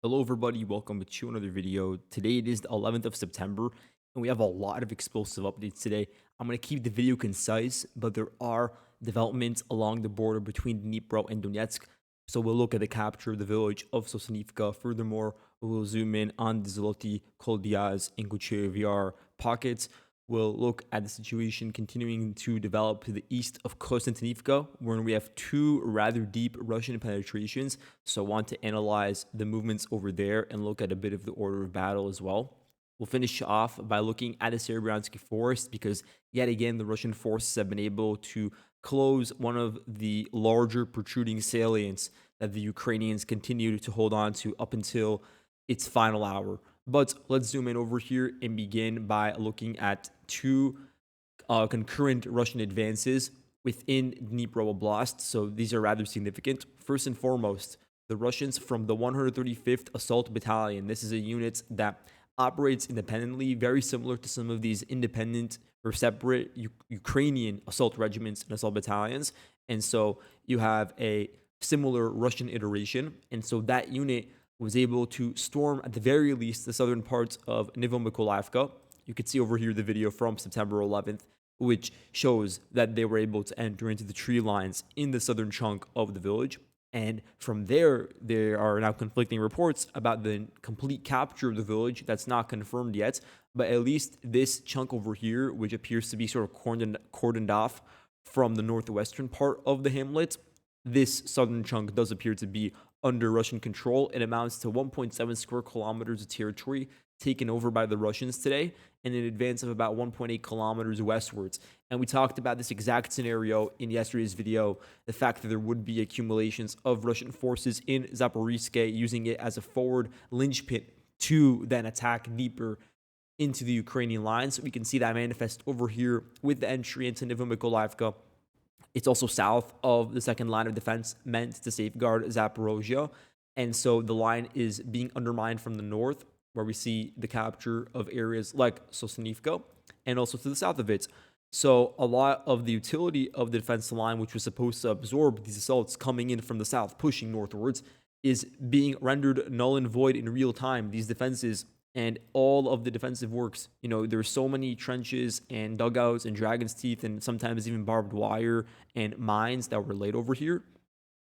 Hello everybody, welcome to another video. Today it is the 11th of September and we have a lot of explosive updates today. I'm going to keep the video concise, but there are developments along the border between Dnipro and Donetsk. So we'll look at the capture of the village of Sosnivka. Furthermore, we'll zoom in on the Zloty, Koldyaz, and Kuchevyar pockets. We'll look at the situation continuing to develop to the east of Kostyantynivka, where we have two rather deep Russian penetrations. So I want to analyze the movements over there and look at a bit of the order of battle as well. We'll finish off by looking at the Serebriansky forest because yet again the Russian forces have been able to close one of the larger protruding salients that the Ukrainians continue to hold on to up until its final hour. But let's zoom in over here and begin by looking at two concurrent Russian advances within Dnipro Oblast. So these are rather significant. First and foremost, the Russians from the 135th Assault Battalion. This is a unit that operates independently, very similar to some of these independent or separate Ukrainian assault regiments and assault battalions. And so you have a similar Russian iteration. And so that unit was able to storm, at the very least, the southern parts of Novomykolaiivka. You can see over here the video from September 11th, which shows that they were able to enter into the tree lines in the southern chunk of the village. And from there are now conflicting reports about the complete capture of the village. That's not confirmed yet, but at least this chunk over here, which appears to be sort of cordoned off from the northwestern part of the hamlet, this southern chunk does appear to be under Russian control. It amounts to 1.7 square kilometers of territory taken over by the Russians today, and an advance of about 1.8 kilometers westwards. And we talked about this exact scenario in yesterday's video, the fact that there would be accumulations of Russian forces in Zaporizhzhia, using it as a forward linchpin to then attack deeper into the Ukrainian lines. We can see that manifest over here with the entry into Novomykolaiivka. It's also south of the second line of defense meant to safeguard Zaporizhzhia. And so the line is being undermined from the north, where we see the capture of areas like Sosnivka, and also to the south of it. So a lot of the utility of the defense line, which was supposed to absorb these assaults coming in from the south, pushing northwards, is being rendered null and void in real time. These defenses and all of the defensive works, there's so many trenches and dugouts and dragon's teeth and sometimes even barbed wire and mines that were laid over here.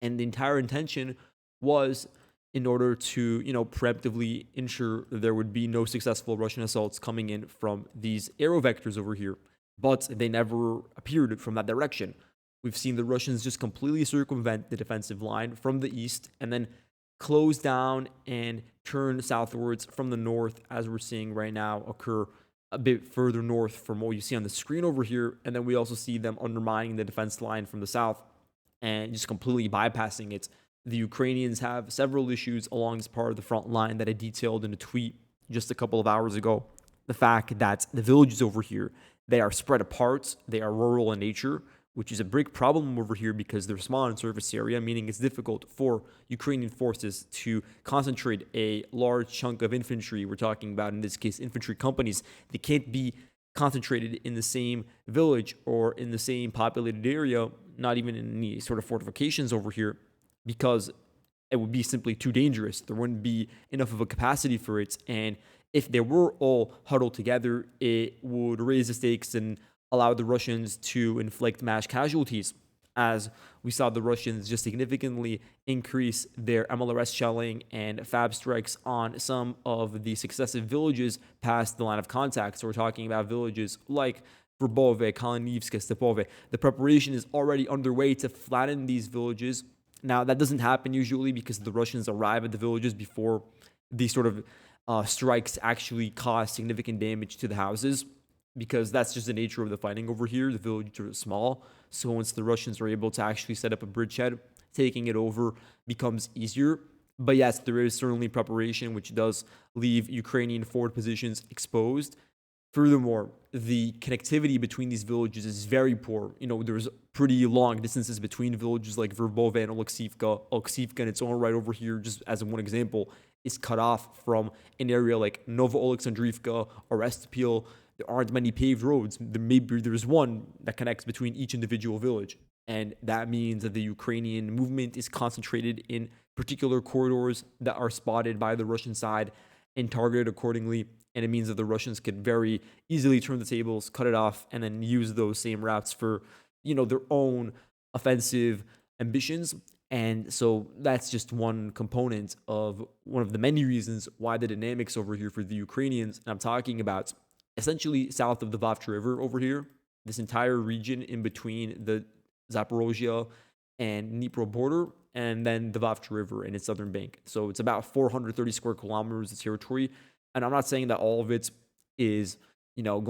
And the entire intention was in order to, preemptively ensure there would be no successful Russian assaults coming in from these arrow vectors over here. But they never appeared from that direction. We've seen the Russians just completely circumvent the defensive line from the east and then close down and turn southwards from the north, as we're seeing right now occur a bit further north from what you see on the screen over here. And then we also see them undermining the defense line from the south and just completely bypassing it. The Ukrainians have several issues along this part of the front line that I detailed in a tweet just a couple of hours ago. The fact that the villages over here, they are spread apart, they are rural in nature, which is a big problem over here because they're small in surface area, meaning it's difficult for Ukrainian forces to concentrate a large chunk of infantry. We're talking about, in this case, infantry companies. They can't be concentrated in the same village or in the same populated area, not even in any sort of fortifications over here, because it would be simply too dangerous. There wouldn't be enough of a capacity for it. And if they were all huddled together, it would raise the stakes and allow the Russians to inflict mass casualties, as we saw the Russians just significantly increase their MLRS shelling and FAB strikes on some of the successive villages past the line of contact. So we're talking about villages like Verbove, Kalinivska, Stepove. The preparation is already underway to flatten these villages. Now, that doesn't happen usually because the Russians arrive at the villages before these sort of strikes actually cause significant damage to the houses, because that's just the nature of the fighting over here. The villages are small, so once the Russians are able to actually set up a bridgehead, taking it over becomes easier. But yes, there is certainly preparation, which does leave Ukrainian forward positions exposed. Furthermore, the connectivity between these villages is very poor. There's pretty long distances between villages like Verbove and Oleksivka. Oleksivka in its own right over here, just as one example, is cut off from an area like Novo Oleksandrivka or Estepil. There aren't many paved roads. There's one that connects between each individual village. And that means that the Ukrainian movement is concentrated in particular corridors that are spotted by the Russian side and targeted accordingly. And it means that the Russians could very easily turn the tables, cut it off, and then use those same routes for, their own offensive ambitions. And so that's just one component of one of the many reasons why the dynamics over here for the Ukrainians, and I'm talking about essentially south of the Vavcha River over here, this entire region in between the Zaporizhzhia and Dnipro border, and then the Vavcha River and its southern bank. So it's about 430 square kilometers of territory. And I'm not saying that all of it is,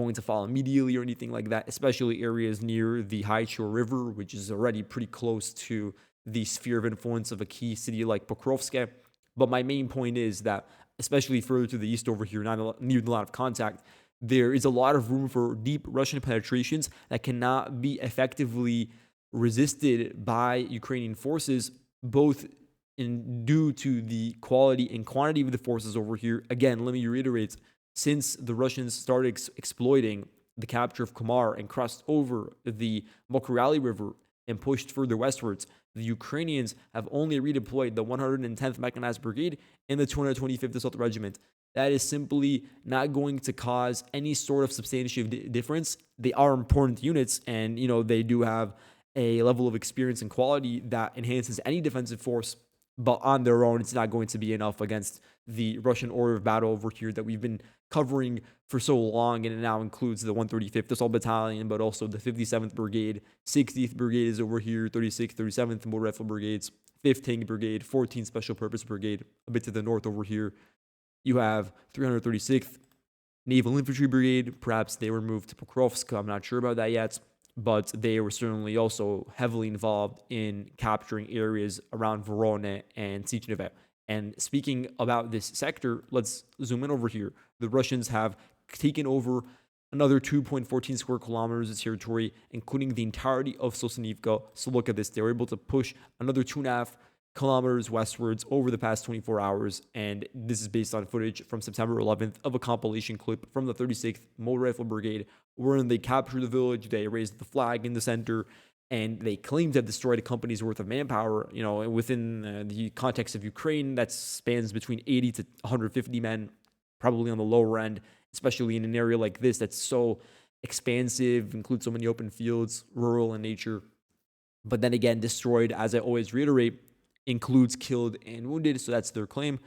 going to fall immediately or anything like that, especially areas near the Haichur River, which is already pretty close to the sphere of influence of a key city like Pokrovsk. But my main point is that, especially further to the east over here, not near the line of contact, there is a lot of room for deep Russian penetrations that cannot be effectively resisted by Ukrainian forces, both due to the quality and quantity of the forces over here. Again, let me reiterate, since the Russians started exploiting the capture of Kamar and crossed over the Mokrali River and pushed further westwards, the Ukrainians have only redeployed the 110th Mechanized Brigade and the 225th Assault Regiment. That is simply not going to cause any sort of substantive difference. They are important units, and they do have a level of experience and quality that enhances any defensive force, but on their own, it's not going to be enough against the Russian order of battle over here that we've been covering for so long, and it now includes the 135th Assault Battalion, but also the 57th Brigade, 60th Brigade is over here, 36th, 37th Motor Rifle Brigades, 5th Tank Brigade, 14th Special Purpose Brigade, a bit to the north over here. You have 336th Naval Infantry Brigade. Perhaps they were moved to Pokrovsk. I'm not sure about that yet, but they were certainly also heavily involved in capturing areas around Voronezh and Sichneve. And speaking about this sector, let's zoom in over here. The Russians have taken over another 2.14 square kilometers of territory, including the entirety of Sosnivka. So look at this. They were able to push another 2.5 kilometers westwards over the past 24 hours. And this is based on footage from September 11th of a compilation clip from the 36th Motor Rifle Brigade, wherein they captured the village, they raised the flag in the center, and they claim to have destroyed a company's worth of manpower. Within the context of Ukraine, that spans between 80 to 150 men, probably on the lower end, especially in an area like this that's so expansive, includes so many open fields, rural in nature. But then again, destroyed, as I always reiterate, includes killed and wounded, so that's their claim.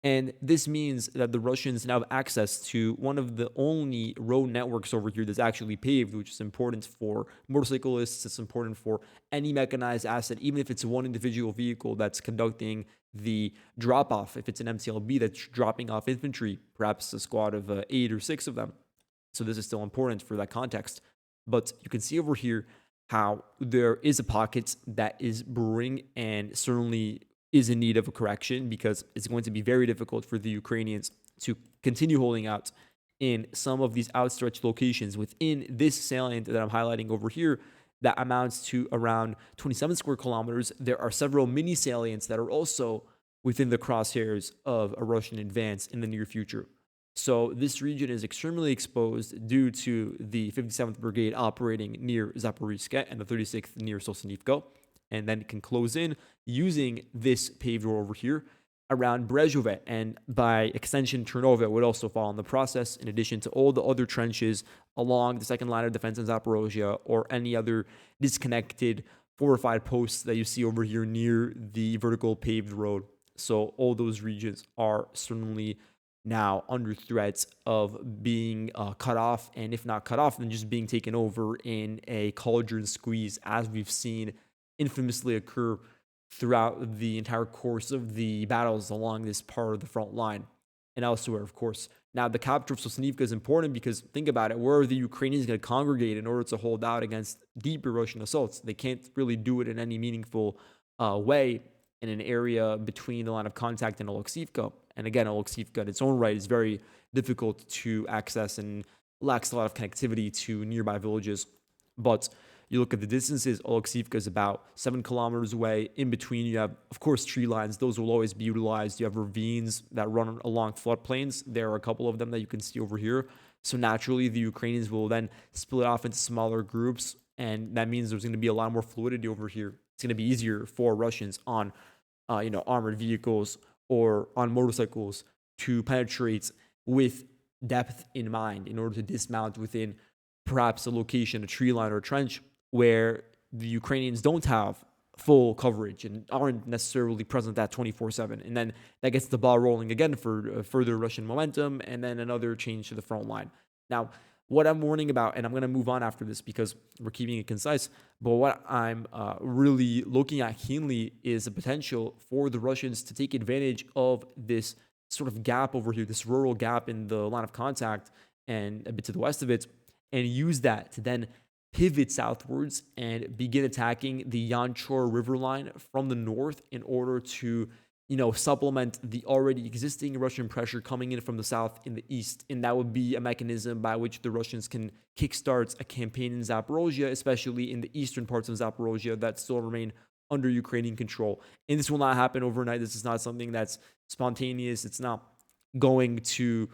And this means that the Russians now have access to one of the only road networks over here that's actually paved, which is important for motorcyclists. It's important for any mechanized asset, even if it's one individual vehicle that's conducting the drop-off. If it's an MTLB that's dropping off infantry, perhaps a squad of 8 or 6 of them. So this is still important for that context. But you can see over here how there is a pocket that is brewing and certainly is in need of a correction, because it's going to be very difficult for the Ukrainians to continue holding out in some of these outstretched locations within this salient that I'm highlighting over here that amounts to around 27 square kilometers. There are several mini salients that are also within the crosshairs of a Russian advance in the near future. So this region is extremely exposed due to the 57th Brigade operating near Zaporizhzhia and the 36th near Sosnivka, and then it can close in using this paved road over here around Brezhove, and by extension Chernove would also fall in the process, in addition to all the other trenches along the second line of defense in Zaporizhzhia or any other disconnected fortified posts that you see over here near the vertical paved road. So all those regions are certainly now under threat of being cut off, and if not cut off, then just being taken over in a cauldron squeeze, as we've seen infamously occur throughout the entire course of the battles along this part of the front line and elsewhere, of course. Now, the capture of Sosnivka is important because, think about it, where are the Ukrainians going to congregate in order to hold out against deeper Russian assaults? They can't really do it in any meaningful way in an area between the line of contact and Oleksivka. And again, Oleksivka in its own right is very difficult to access and lacks a lot of connectivity to nearby villages. But you look at the distances, Oleksivka is about 7 kilometers away. In between, you have, of course, tree lines. Those will always be utilized. You have ravines that run along floodplains. There are a couple of them that you can see over here. So naturally, the Ukrainians will then split off into smaller groups, and that means there's going to be a lot more fluidity over here. It's going to be easier for Russians on armored vehicles or on motorcycles to penetrate with depth in mind in order to dismount within perhaps a location, a tree line or a trench where the Ukrainians don't have full coverage and aren't necessarily present at 24/7. And then that gets the ball rolling again for further Russian momentum and then another change to the front line. Now, what I'm warning about, and I'm going to move on after this because we're keeping it concise, but what I'm really looking at keenly is the potential for the Russians to take advantage of this sort of gap over here, this rural gap in the line of contact and a bit to the west of it, and use that to then pivot southwards and begin attacking the Yanchor river line from the north in order to, supplement the already existing Russian pressure coming in from the south in the east. And that would be a mechanism by which the Russians can kickstart a campaign in Zaporizhzhia, especially in the eastern parts of Zaporizhzhia that still remain under Ukrainian control. And this will not happen overnight. This is not something that's spontaneous. It's not going to,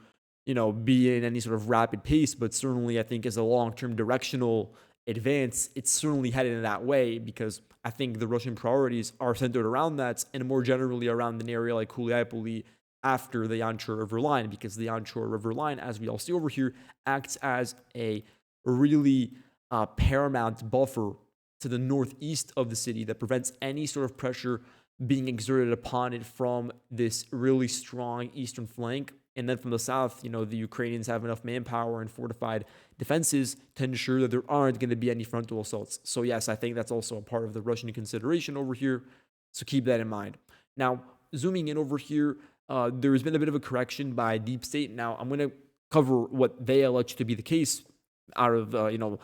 be in any sort of rapid pace, but certainly I think as a long-term directional advance, it's certainly headed in that way because I think the Russian priorities are centered around that and more generally around an area like Kuliapoli after the Yanchor River line, because the Yanchor River line, as we all see over here, acts as a really paramount buffer to the northeast of the city that prevents any sort of pressure being exerted upon it from this really strong eastern flank. And then from the south, the Ukrainians have enough manpower and fortified defenses to ensure that there aren't going to be any frontal assaults. So yes, I think that's also a part of the Russian consideration over here. So keep that in mind. Now, zooming in over here, there's been a bit of a correction by Deep State. Now, I'm going to cover what they allege to be the case out of, the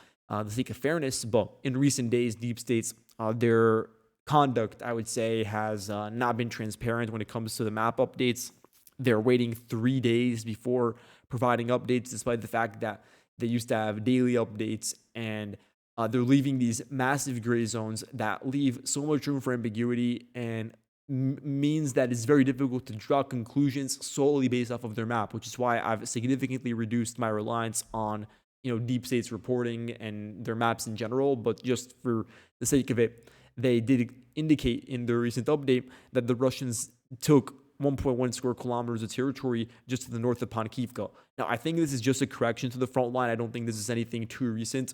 sake of fairness. But in recent days, Deep State's, their conduct, I would say, has not been transparent when it comes to the map updates. They're waiting 3 days before providing updates, despite the fact that they used to have daily updates, and they're leaving these massive gray zones that leave so much room for ambiguity and means that it's very difficult to draw conclusions solely based off of their map, which is why I've significantly reduced my reliance on Deep State's reporting and their maps in general. But just for the sake of it, they did indicate in their recent update that the Russians took 1.1 square kilometers of territory just to the north of Pankivka. Now, I think this is just a correction to the front line. I don't think this is anything too recent,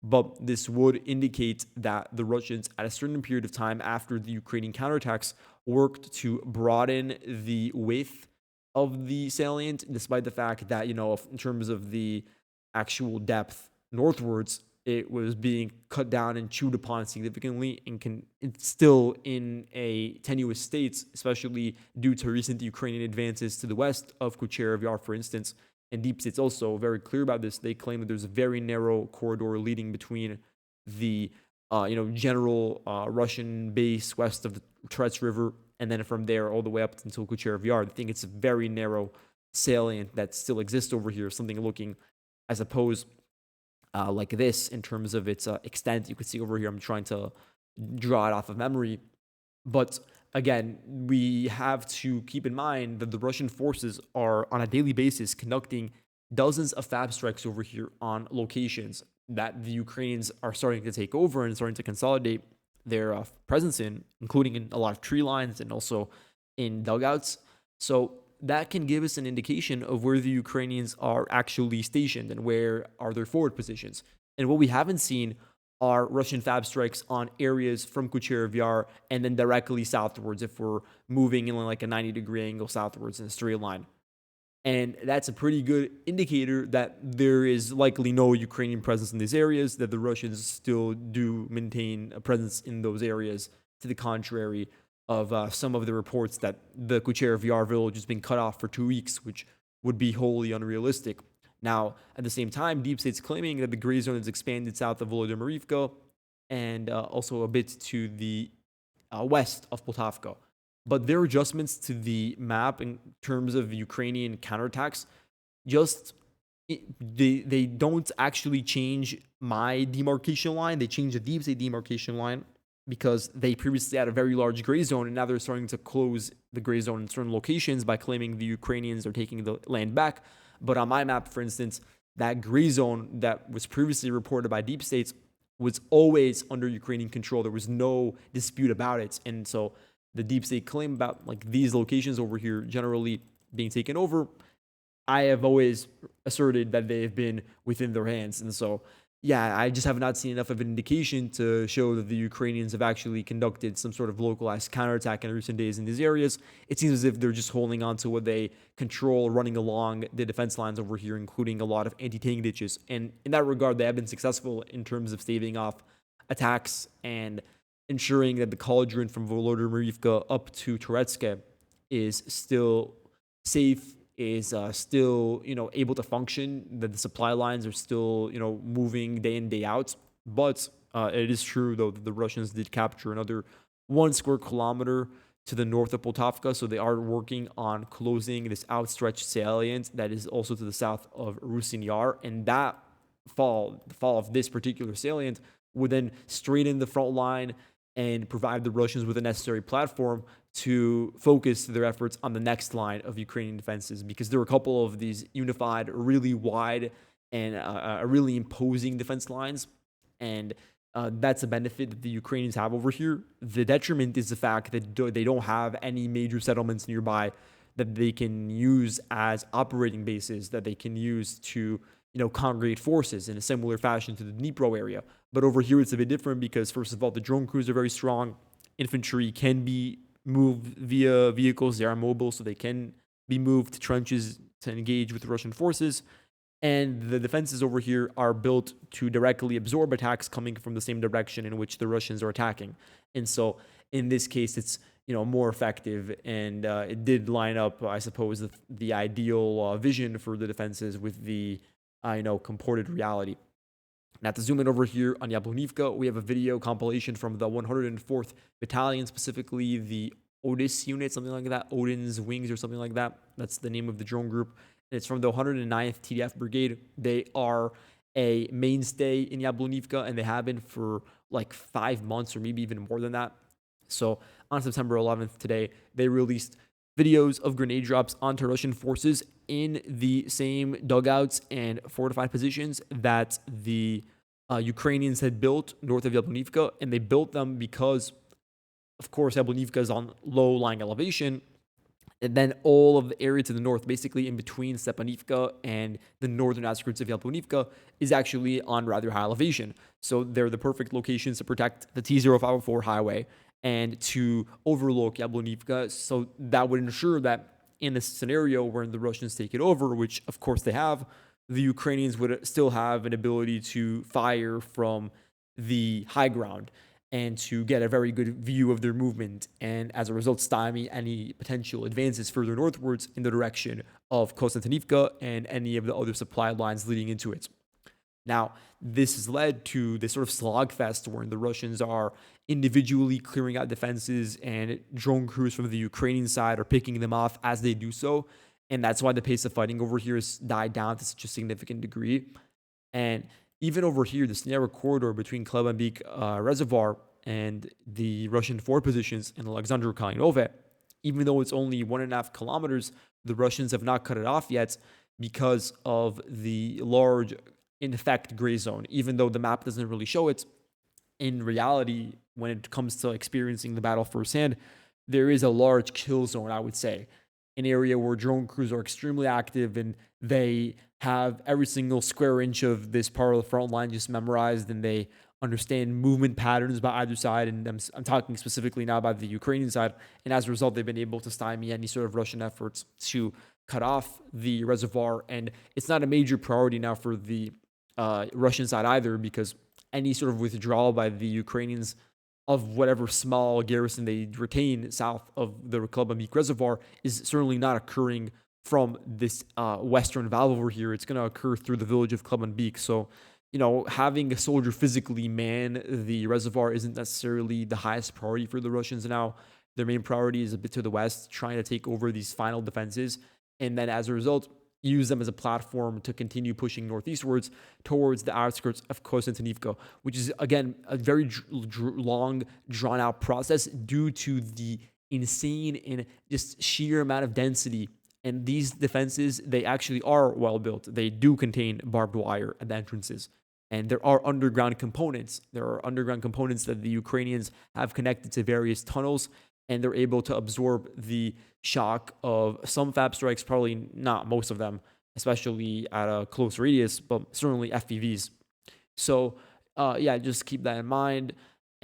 but this would indicate that the Russians, at a certain period of time after the Ukrainian counterattacks, worked to broaden the width of the salient, despite the fact that, in terms of the actual depth northwards, it was being cut down and chewed upon significantly and it's still in a tenuous state, especially due to recent Ukrainian advances to the west of Kucherov Yar, for instance. And Deep State's also very clear about this. They claim that there's a very narrow corridor leading between the, general Russian base west of the Toretsk River, and then from there all the way up until Kucherov Yar. I think it's a very narrow salient that still exists over here, something looking as opposed like this in terms of its extent. You can see over here, I'm trying to draw it off of memory. But again, we have to keep in mind that the Russian forces are on a daily basis conducting dozens of fab strikes over here on locations that the Ukrainians are starting to take over and starting to consolidate their presence in, including in a lot of tree lines and also in dugouts. So that can give us an indication of where the Ukrainians are actually stationed and where are their forward positions. And what we haven't seen are Russian fab strikes on areas from Kucherov Yar and then directly southwards if we're moving in like a 90-degree angle southwards in a straight line. And that's a pretty good indicator that there is likely no Ukrainian presence in these areas, that the Russians still do maintain a presence in those areas, to the contrary of some of the reports that the Kucherov Yar village has been cut off for 2 weeks, which would be wholly unrealistic. Now, at the same time, Deep State's claiming that the gray zone is expanded south of Volodymyrivka and also a bit to the west of Poltavka. But their adjustments to the map in terms of Ukrainian counterattacks, they don't actually change my demarcation line. They change the Deep State demarcation line because they previously had a very large gray zone, and now they're starting to close the gray zone in certain locations by claiming the Ukrainians are taking the land back. But on my map, for instance, that gray zone that was previously reported by Deep States was always under Ukrainian control. There was no dispute about it. And so the deep state claim about like these locations over here generally being taken over, I have always asserted that they've been within their hands. And so, yeah, I just have not seen enough of an indication to show that the Ukrainians have actually conducted some sort of localized counterattack in recent days in these areas. It seems as if they're just holding on to what they control, running along the defense lines over here, including a lot of anti-tank ditches. And in that regard, they have been successful in terms of staving off attacks and ensuring that the Cauldron from Volodymyrivka up to Toretsk is still safe, is still, able to function, that the supply lines are still, moving day in, day out. But it is true, though, that the Russians did capture another 1 square kilometer to the north of Poltavka. So they are working on closing this outstretched salient that is also to the south of Rusin Yar. And the fall of this particular salient would then straighten the front line and provide the Russians with a necessary platform to focus their efforts on the next line of Ukrainian defenses, because there were a couple of these unified, really wide, and really imposing defense lines. And that's a benefit that the Ukrainians have over here. The detriment is the fact that they don't have any major settlements nearby that they can use as operating bases, that they can use to congregate forces in a similar fashion to the Dnipro area. But over here, it's a bit different because, first of all, the drone crews are very strong. Infantry can be moved via vehicles. They are mobile, so they can be moved to trenches to engage with the Russian forces. And the defenses over here are built to directly absorb attacks coming from the same direction in which the Russians are attacking. And so, in this case, it's more effective, and it did line up, I suppose, the ideal vision for the defenses with the comported reality. Now, to zoom in over here on Yablonka, we have a video compilation from the 104th Battalion, specifically the Odis unit, something like that, Odin's Wings or something like that. That's the name of the drone group. And it's from the 109th TDF Brigade. They are a mainstay in Yablonka, and they have been for like 5 months or maybe even more than that. So on September 11th today, they released videos of grenade drops onto Russian forces in the same dugouts and fortified positions that the Ukrainians had built north of Yablonka, and they built them because, of course, Yablonka is on low-lying elevation, and then all of the area to the north, basically in between Stepanivka and the northern outskirts of Yablonka, is actually on rather high elevation. So they're the perfect locations to protect the T-0504 highway and to overlook Yablonka. So that would ensure that in a scenario where the Russians take it over, which of course they have, the Ukrainians would still have an ability to fire from the high ground and to get a very good view of their movement, and as a result stymie any potential advances further northwards in the direction of Kostyantynivka and any of the other supply lines leading into it. Now, this has led to this sort of slogfest where the Russians are individually clearing out defenses, and drone crews from the Ukrainian side are picking them off as they do so. And that's why the pace of fighting over here has died down to such a significant degree. And even over here, this narrow corridor between Klebanbek Reservoir and the Russian forward positions in Alexandru Kalinove, even though it's only 1.5 kilometers, the Russians have not cut it off yet because of the large, in effect, gray zone. Even though the map doesn't really show it, in reality, when it comes to experiencing the battle firsthand, there is a large kill zone, I would say. An area where drone crews are extremely active, and they have every single square inch of this part of the front line just memorized, and they understand movement patterns by either side. And I'm talking specifically now about the Ukrainian side. And as a result, they've been able to stymie any sort of Russian efforts to cut off the reservoir. And it's not a major priority now for the Russian side either, because any sort of withdrawal by the Ukrainians of whatever small garrison they retain south of the Klebanbek Reservoir is certainly not occurring from this western valve over here. It's going to occur through the village of Klebanbek. So, having a soldier physically man the reservoir isn't necessarily the highest priority for the Russians now. Their main priority is a bit to the west, trying to take over these final defenses, and then as a result, use them as a platform to continue pushing northeastwards towards the outskirts of Kostyantynivka, which is, again, a very long, drawn-out process due to the insane and just sheer amount of density. And these defenses, they actually are well-built. They do contain barbed wire at the entrances. And there are underground components. There are underground components that the Ukrainians have connected to various tunnels. and they're able to absorb the shock of some FAB strikes, probably not most of them, especially at a close radius, but certainly FPVs. So, yeah, just keep that in mind.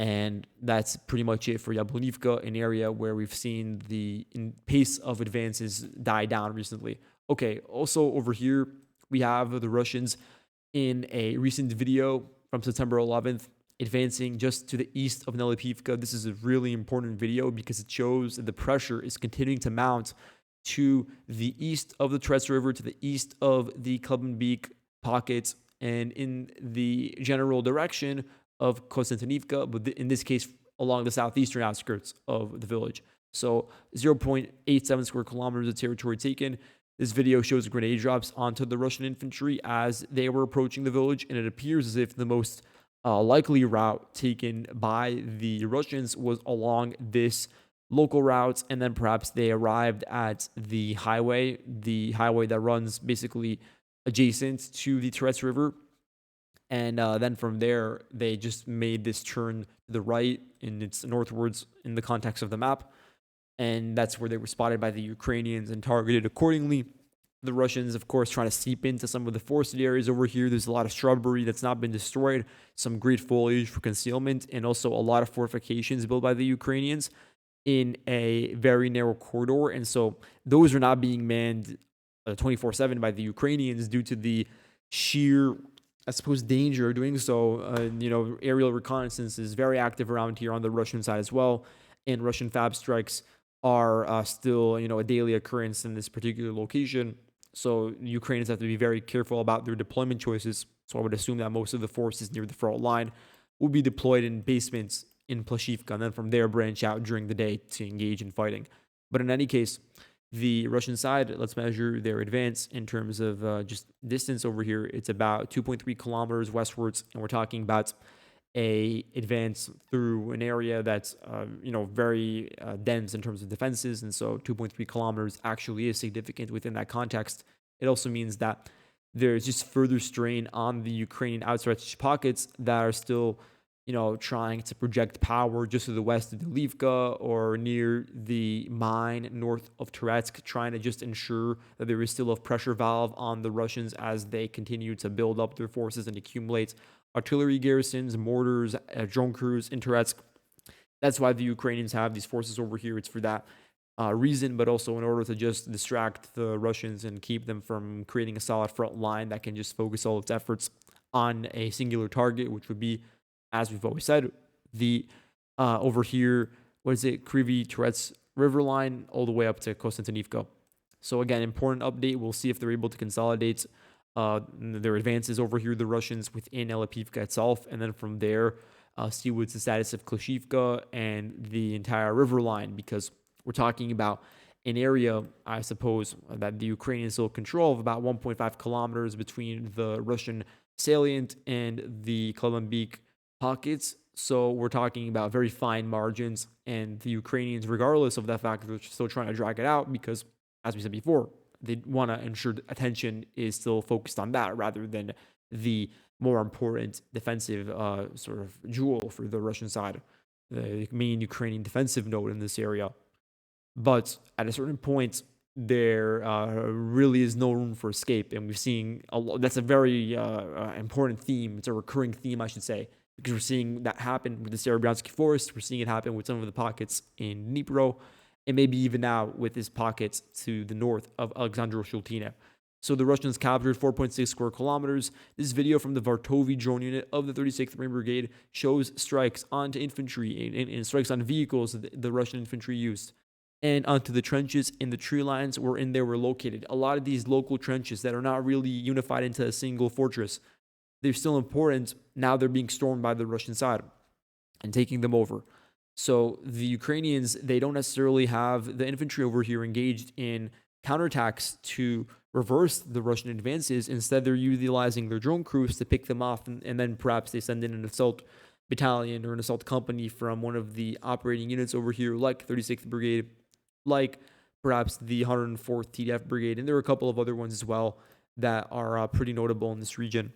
And that's pretty much it for Yablonka, an area where we've seen the pace of advances die down recently. Okay, also over here, we have the Russians in a recent video from September 11th advancing just to the east of Nelipivka. This is a really important video because it shows that the pressure is continuing to mount to the east of the Toretsk River, to the east of the Klemenbeek pockets, and in the general direction of Kostyantynivka, but in this case, along the southeastern outskirts of the village. So 0.87 square kilometers of territory taken. This video shows grenade drops onto the Russian infantry as they were approaching the village, and it appears as if the most likely route taken by the Russians was along this local route, and then perhaps they arrived at the highway that runs basically adjacent to the Toretsk River. And then from there, they just made this turn to the right, and it's northwards in the context of the map. And that's where they were spotted by the Ukrainians and targeted accordingly. The Russians, of course, trying to seep into some of the forested areas over here. There's a lot of shrubbery that's not been destroyed, some great foliage for concealment, and also a lot of fortifications built by the Ukrainians in a very narrow corridor. And so those are not being manned 24/7 by the Ukrainians due to the sheer, I suppose, danger of doing so. Aerial reconnaissance is very active around here on the Russian side as well, and Russian FAB strikes are still, a daily occurrence in this particular location. So Ukrainians have to be very careful about their deployment choices. So I would assume that most of the forces near the front line will be deployed in basements in Plashivka, and then from there branch out during the day to engage in fighting. But in any case, the Russian side, let's measure their advance in terms of just distance over here. It's about 2.3 kilometers westwards, and we're talking about a advance through an area that's very dense in terms of defenses, and so 2.3 kilometers actually is significant within that context. It also means that there's just further strain on the Ukrainian outstretched pockets that are still trying to project power just to the west of Delivka or near the mine north of Toretsk, trying to just ensure that there is still a pressure valve on the Russians as they continue to build up their forces and accumulate artillery garrisons, mortars, drone crews in Toretsk. That's why the Ukrainians have these forces over here. It's for that reason, but also in order to just distract the Russians and keep them from creating a solid front line that can just focus all its efforts on a singular target, which would be, as we've always said, the over here, Kryvyi Toretsk river line all the way up to Kostyantynivka. So again, important update. We'll see if they're able to consolidate their advances over here, the Russians, within Elipivka itself, and then from there, see what's the status of Klashivka and the entire river line, because we're talking about an area, I suppose, that the Ukrainians still control of about 1.5 kilometers between the Russian salient and the Klemenbeek pockets. So we're talking about very fine margins, and the Ukrainians, regardless of that fact, they're still trying to drag it out because, as we said before, they want to ensure attention is still focused on that rather than the more important defensive sort of jewel for the Russian side, the main Ukrainian defensive node in this area. But at a certain point, there really is no room for escape, and we've seen that's a very important theme. It's a recurring theme, I should say, because we're seeing that happen with the Serebriansky forest. We're seeing it happen with some of the pockets in Dnipro, and maybe even now with his pockets to the north of Alexandro-Shultine. So the Russians captured 4.6 square kilometers. This video from the Vartovy drone unit of the 36th Marine Brigade shows strikes onto infantry and strikes on vehicles that the Russian infantry used, and onto the trenches and the tree lines wherein they were located. A lot of these local trenches that are not really unified into a single fortress, they're still important. Now they're being stormed by the Russian side and taking them over. So the Ukrainians, they don't necessarily have the infantry over here engaged in counterattacks to reverse the Russian advances. Instead, they're utilizing their drone crews to pick them off, and then perhaps they send in an assault battalion or an assault company from one of the operating units over here, like 36th Brigade, like perhaps the 104th TDF Brigade, and there are a couple of other ones as well that are pretty notable in this region.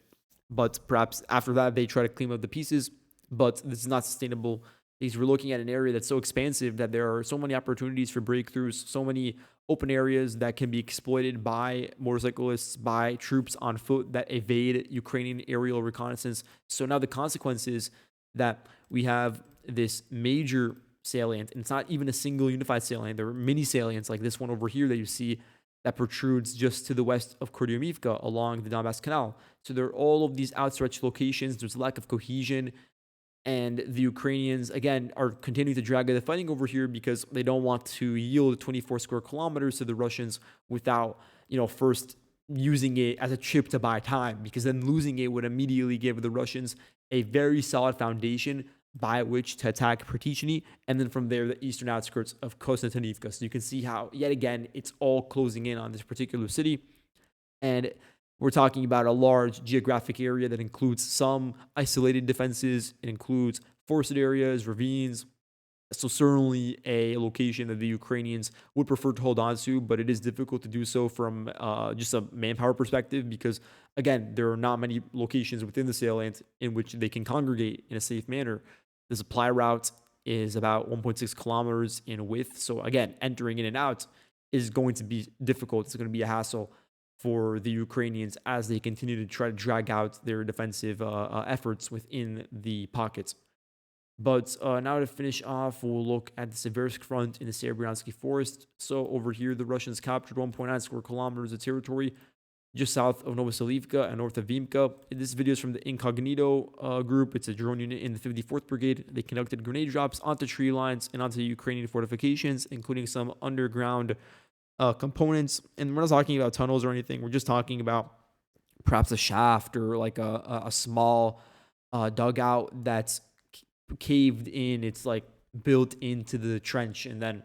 But perhaps after that, they try to clean up the pieces, but this is not sustainable. because we're looking at an area that's so expansive that there are so many opportunities for breakthroughs, so many open areas that can be exploited by motorcyclists, by troops on foot that evade Ukrainian aerial reconnaissance. So now the consequence is that we have this major salient, and it's not even a single unified salient. There are mini salients like this one over here that you see that protrudes just to the west of Kostyantynivka along the Donbass Canal. So there are all of these outstretched locations. There's a lack of cohesion, and the Ukrainians, again, are continuing to drag the fighting over here because they don't want to yield 24 square kilometers to the Russians without, first using it as a chip to buy time, because then losing it would immediately give the Russians a very solid foundation by which to attack Pratichny, and then from there, the eastern outskirts of Kostyantynivka. So you can see how, yet again, it's all closing in on this particular city. And we're talking about a large geographic area that includes some isolated defenses. It includes forested areas, ravines. So certainly a location that the Ukrainians would prefer to hold on to, but it is difficult to do so from just a manpower perspective because, again, there are not many locations within the salient in which they can congregate in a safe manner. The supply route is about 1.6 kilometers in width. So again, entering in and out is going to be difficult. It's going to be a hassle for the Ukrainians as they continue to try to drag out their defensive efforts within the pockets. But now to finish off, we'll look at the Seversk front in the Serebriansky forest. So over here, the Russians captured 1.9 square kilometers of territory just south of Novoselivka and north of Vimka. This video is from the Incognito group. It's a drone unit in the 54th Brigade. They conducted grenade drops onto tree lines and onto Ukrainian fortifications, including some underground components. And we're not talking about tunnels or anything. We're just talking about perhaps a shaft or like a small dugout that's caved in. It's like built into the trench, and then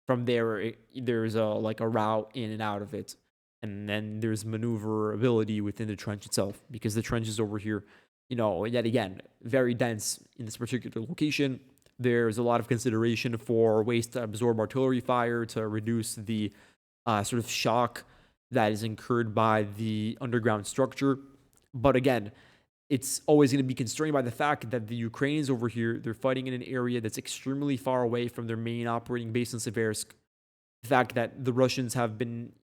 from there there's a route in and out of it. And then there's maneuverability within the trench itself, because the trench is over here, yet again, very dense in this particular location. There's a lot of consideration for ways to absorb artillery fire to reduce the sort of shock that is incurred by the underground structure. But again, it's always going to be constrained by the fact that the Ukrainians over here, they're fighting in an area that's extremely far away from their main operating base in Seversk. The fact that the Russians have been,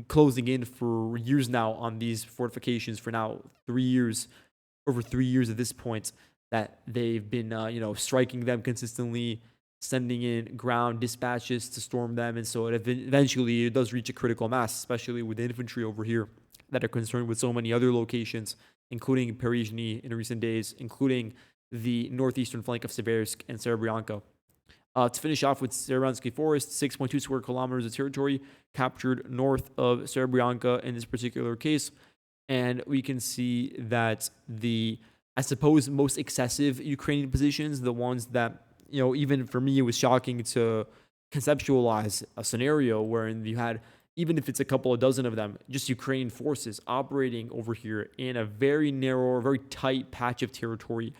closing in for years now on these fortifications for now 3 years, over 3 years at this point, that they've been, striking them consistently, sending in ground dispatches to storm them. And so eventually it does reach a critical mass, especially with the infantry over here that are concerned with so many other locations, including Zaporizhzhia in recent days, including the northeastern flank of Seversk and Serebrianka. To finish off with Serebriansky Forest, 6.2 square kilometers of territory captured north of Serebrianka in this particular case. And we can see that the, I suppose, most excessive Ukrainian positions, the ones that, even for me, it was shocking to conceptualize a scenario wherein you had, even if it's a couple of dozen of them, just Ukrainian forces operating over here in a very narrow, very tight patch of territory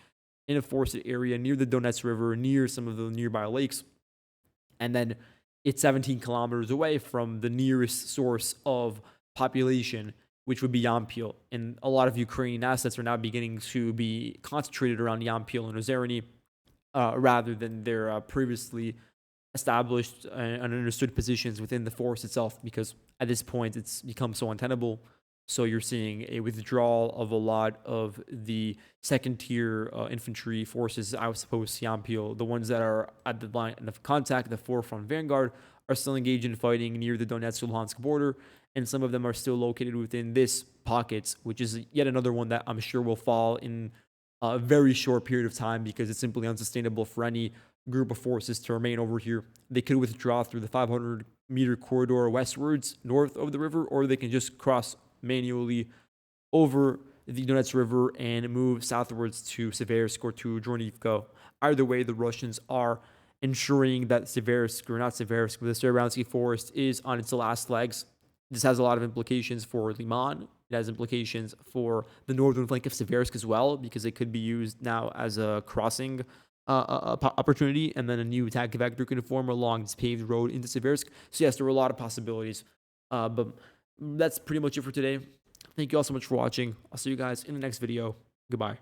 in a forested area near the Donetsk River, near some of the nearby lakes. And then it's 17 kilometers away from the nearest source of population, which would be Yampil. And a lot of Ukrainian assets are now beginning to be concentrated around Yampil and Ozerny, rather than their previously established and understood positions within the forest itself, because at this point it's become so untenable. So you're seeing a withdrawal of a lot of the second-tier infantry forces, I would suppose, Yampil, the ones that are at the line of contact, the forefront vanguard, are still engaged in fighting near the Donetsk-Luhansk border, and some of them are still located within this pocket, which is yet another one that I'm sure will fall in a very short period of time, because it's simply unsustainable for any group of forces to remain over here. They could withdraw through the 500-meter corridor westwards, north of the river, or they can just cross manually over the Donetsk River and move southwards to Seversk or to Zornivka. Either way, the Russians are ensuring that Seversk, or not Seversk, but the Serebriansky forest is on its last legs. This has a lot of implications for Liman. It has implications for the northern flank of Seversk as well, because it could be used now as a crossing opportunity, and then a new attack vector can form along this paved road into Seversk. So yes, there were a lot of possibilities, but that's pretty much it for today. Thank you all so much for watching. I'll see you guys in the next video. Goodbye.